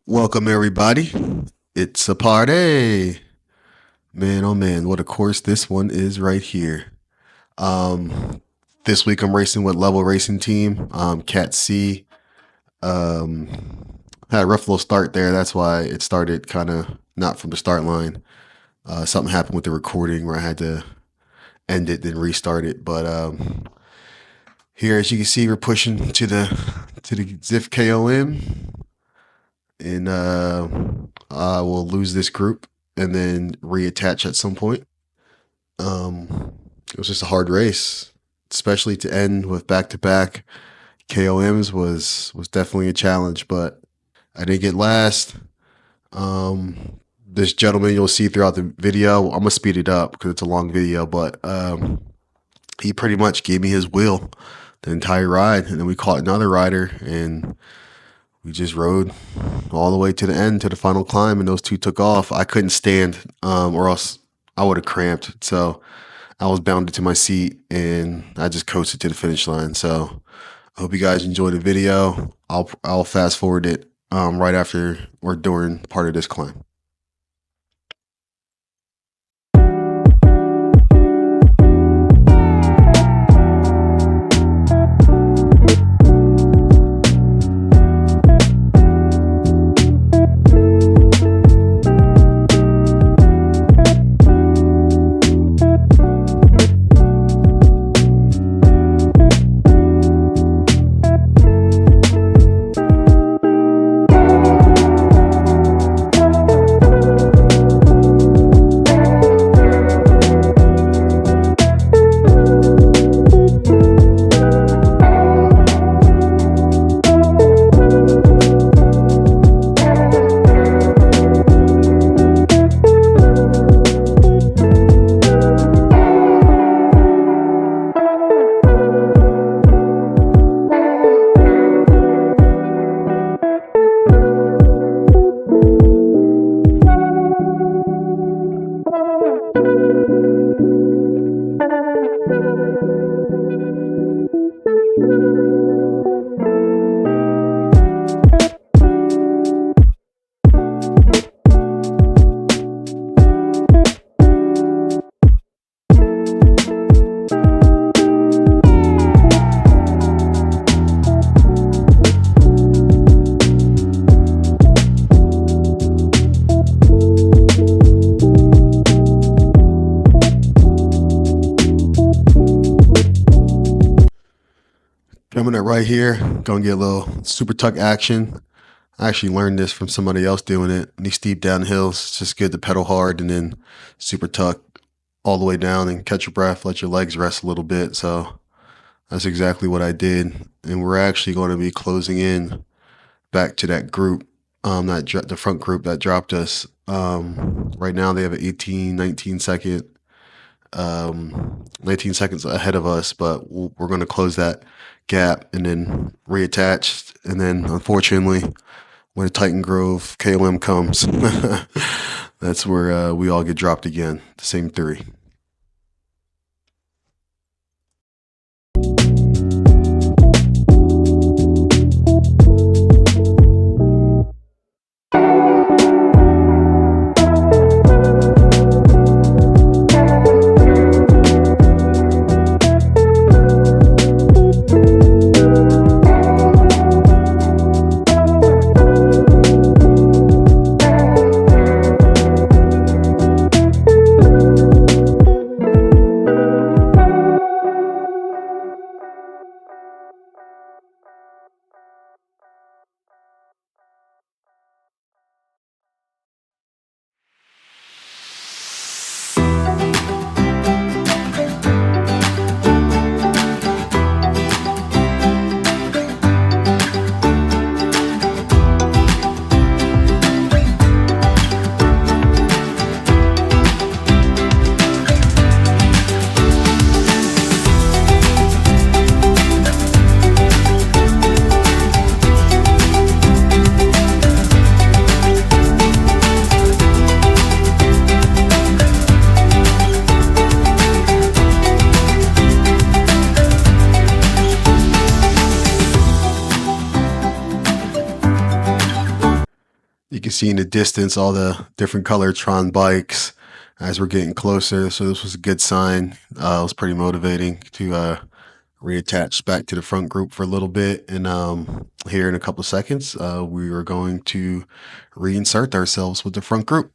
Welcome everybody. It's a party. Man, oh man, what a course this one is right here. This week I'm racing with Level Racing Team, Cat C. Um, had a rough little start there. That's why it started kind of not from the start line. Something happened with the recording where I had to end it, then restart it. But here, as you can see, we're pushing to the Zwift KOM. And I will lose this group and then reattach at some point. It was just a hard race, especially to end with back-to-back KOMs was definitely a challenge, but I didn't get last. This gentleman you'll see throughout the video, I'm gonna speed it up because it's a long video, but he pretty much gave me his wheel the entire ride, and then we caught another rider and we just rode all the way to the end, to the final climb, and those two took off. I couldn't stand, or else I would have cramped. So I was bounded to my seat, and I just coasted to the finish line. So I hope you guys enjoyed the video. I'll fast forward it right after or during part of this climb. Coming up right here, gonna get a little super tuck action. I actually learned this from somebody else doing it. These steep downhills, it's just good to pedal hard and then super tuck all the way down and catch your breath, let your legs rest a little bit. So that's exactly what I did. And we're actually going to be closing in back to that group, the front group that dropped us. Right now they have an 19 seconds ahead of us, but we're going to close that gap and then reattach. And then unfortunately, when Titan Grove KOM comes, that's where we all get dropped again, the same three. You can see in the distance all the different color Tron bikes as we're getting closer. So this was a good sign. It was pretty motivating to reattach back to the front group for a little bit. And here in a couple of seconds, we are going to reinsert ourselves with the front group.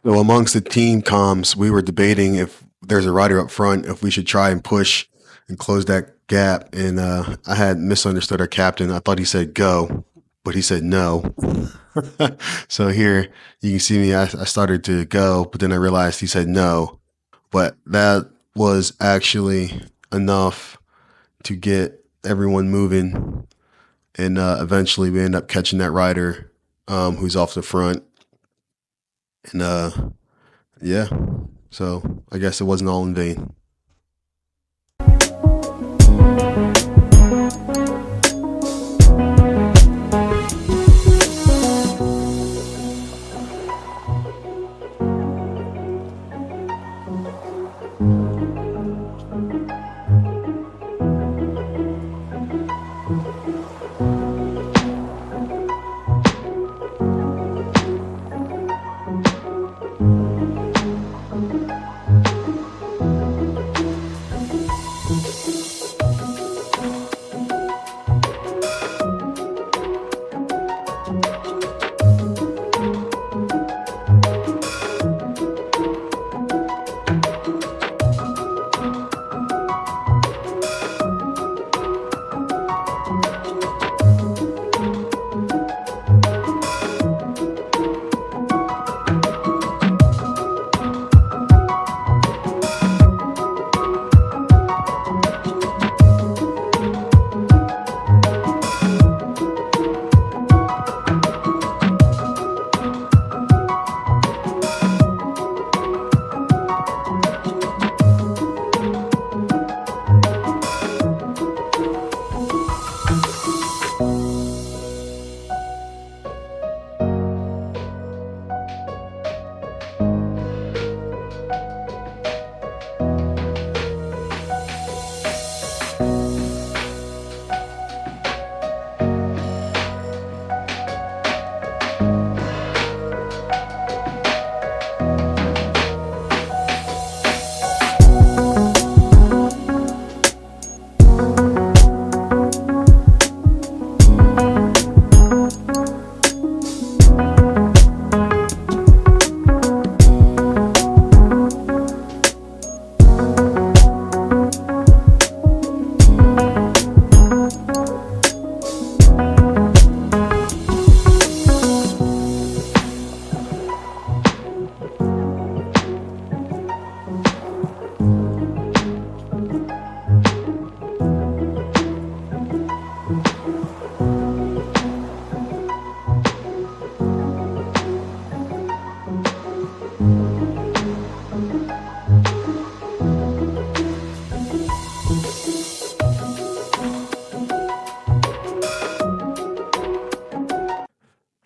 So amongst the team comms, we were debating if there's a rider up front, if we should try and push and close that gap. And I had misunderstood our captain. I thought he said go, but he said no. So here you can see me. I started to go, but then I realized he said no. But that was actually enough to get everyone moving. And eventually we end up catching that rider who's off the front. And yeah, so I guess it wasn't all in vain.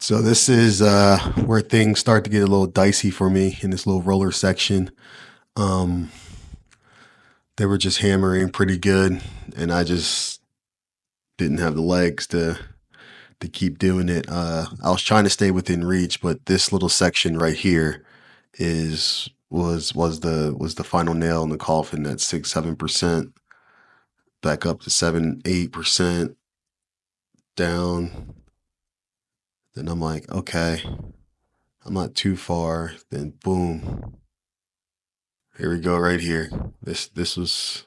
So this is where things start to get a little dicey for me in this little roller section. Um, they were just hammering pretty good, and I just didn't have the legs to keep doing it. I was trying to stay within reach, but this little section right here was the final nail in the coffin. At 6-7%, back up to 7-8%, down. Then I'm like, okay, I'm not too far. Then boom, here we go right here. This was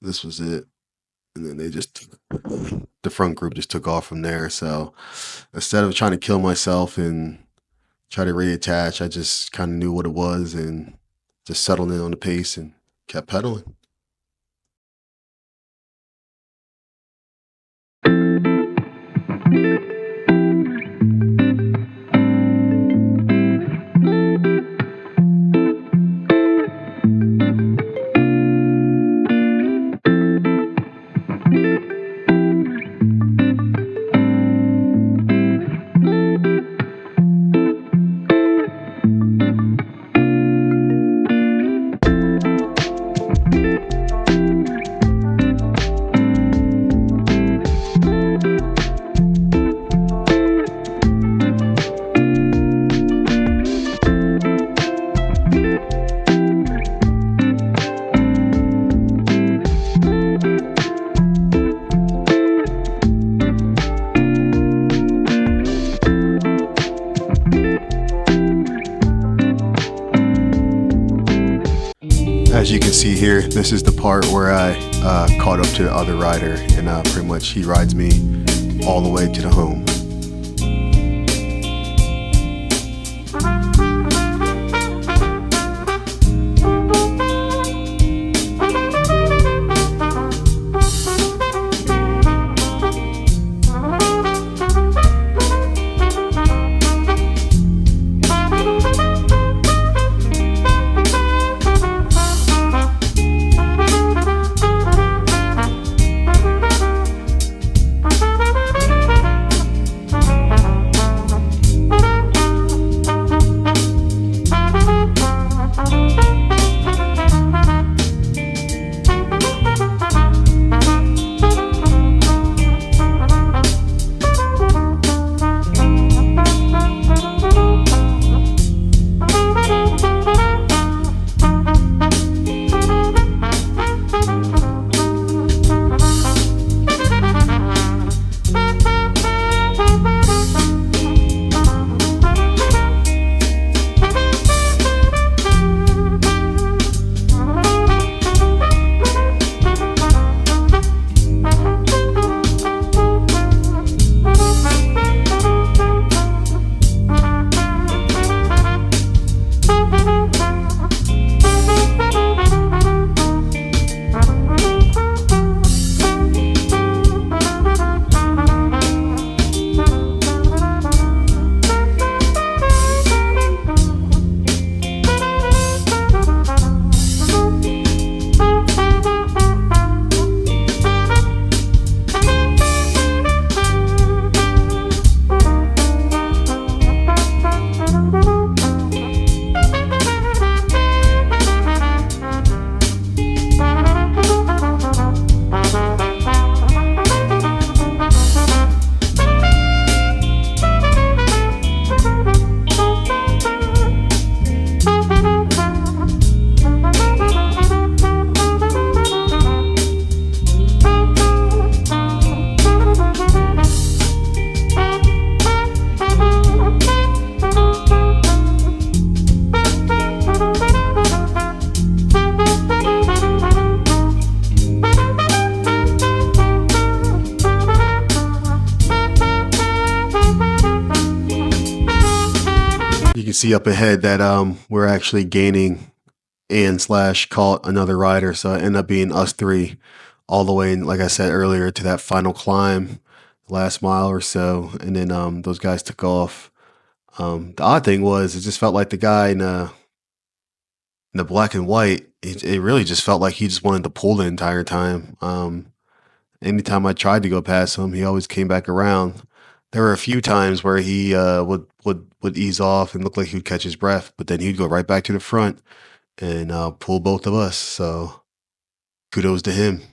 it. And then the front group just took off from there. So instead of trying to kill myself and try to reattach, I just kind of knew what it was and just settled in on the pace and kept pedaling. As you can see here, this is the part where I caught up to the other rider, and pretty much he rides me all the way to the home. You can see up ahead that we're actually gaining and slash caught another rider. So it ended up being us three all the way, like I said earlier, to that final climb, last mile or so. And then those guys took off. The odd thing was it just felt like the guy in the black and white, it really just felt like he just wanted to pull the entire time. Anytime I tried to go past him, he always came back around. There were a few times where he would ease off and look like he would catch his breath, but then he'd go right back to the front and pull both of us. So kudos to him.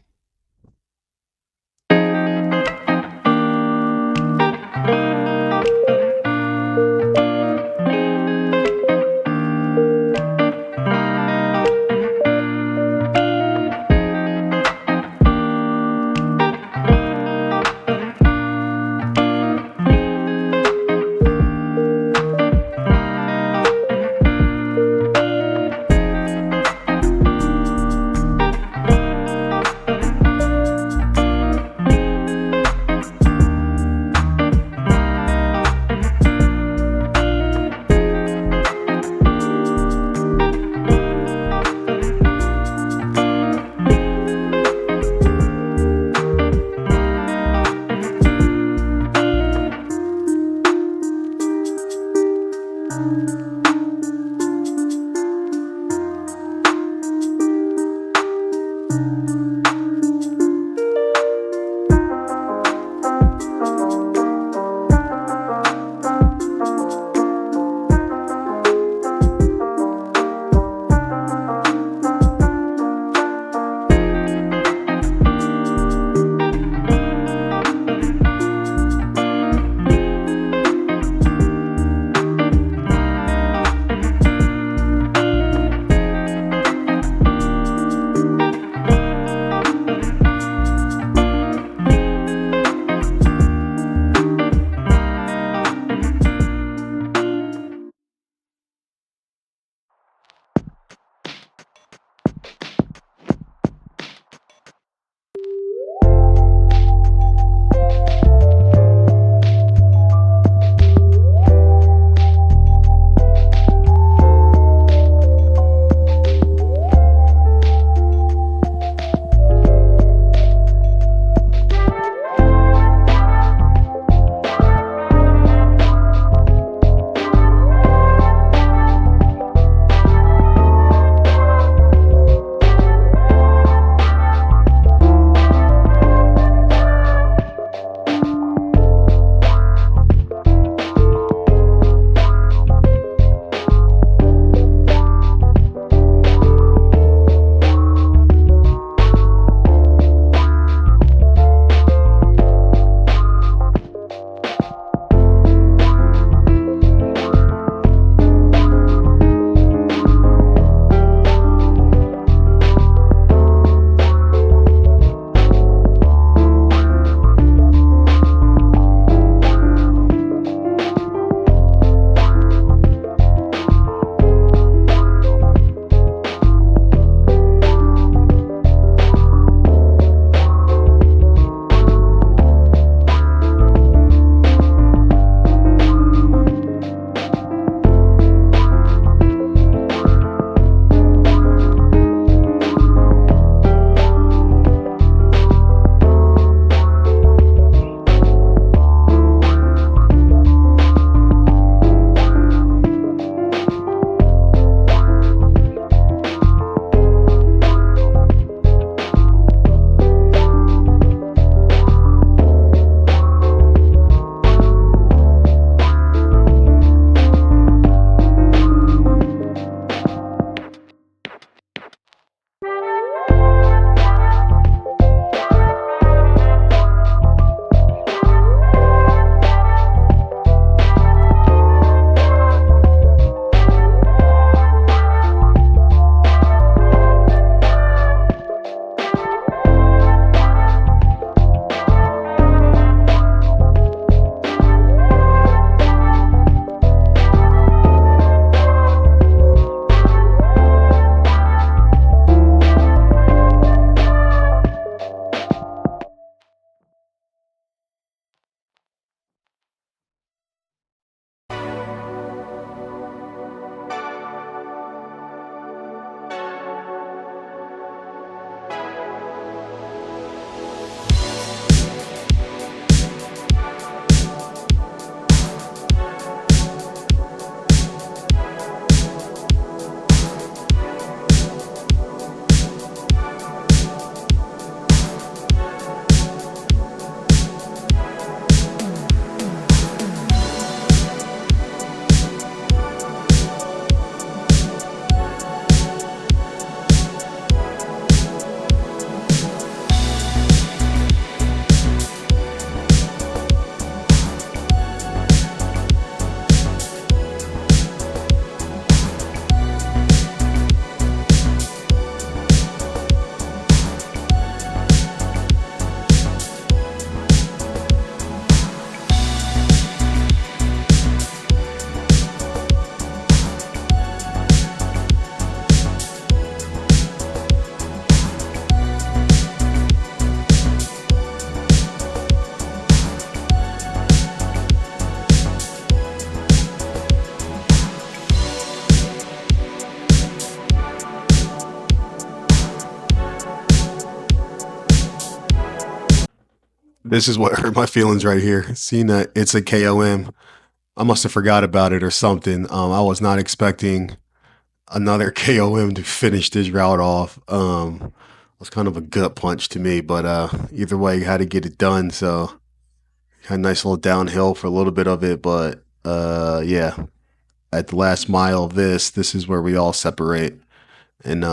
This is what hurt my feelings right here. Seeing that it's a KOM, I must have forgot about it or something. I was not expecting another KOM to finish this route off. It was kind of a gut punch to me, but either way, had to get it done. So had a nice little downhill for a little bit of it, but yeah, at the last mile of this is where we all separate. And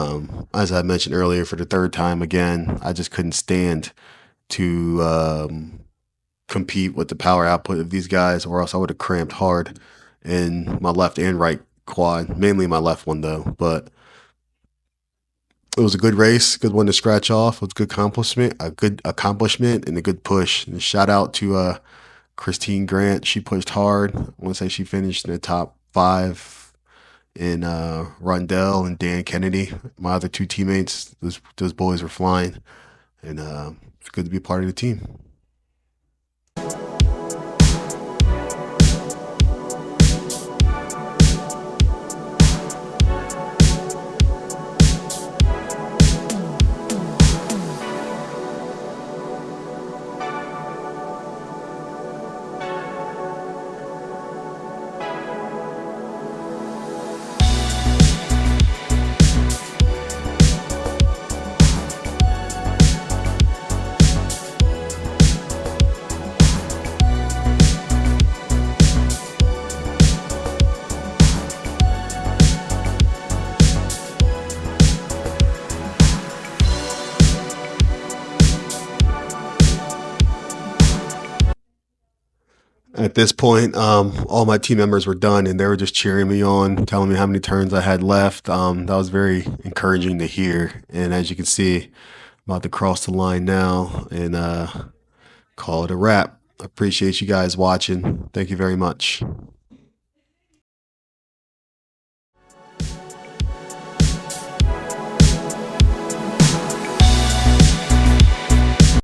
as I mentioned earlier, for the third time again, I just couldn't stand to compete with the power output of these guys, or else I would have cramped hard in my left and right quad, mainly my left one though. But it was a good race, good one to scratch off. It was a good accomplishment, and a good push. And shout out to Christine Grant. She pushed hard. I want to say she finished in the top five. And Rundell and Dan Kennedy, my other two teammates, those boys were flying, and it's good to be a part of the team. At this point, all my team members were done, and they were just cheering me on, telling me how many turns I had left. That was very encouraging to hear. And as you can see, I'm about to cross the line now and call it a wrap. Appreciate you guys watching. Thank you very much.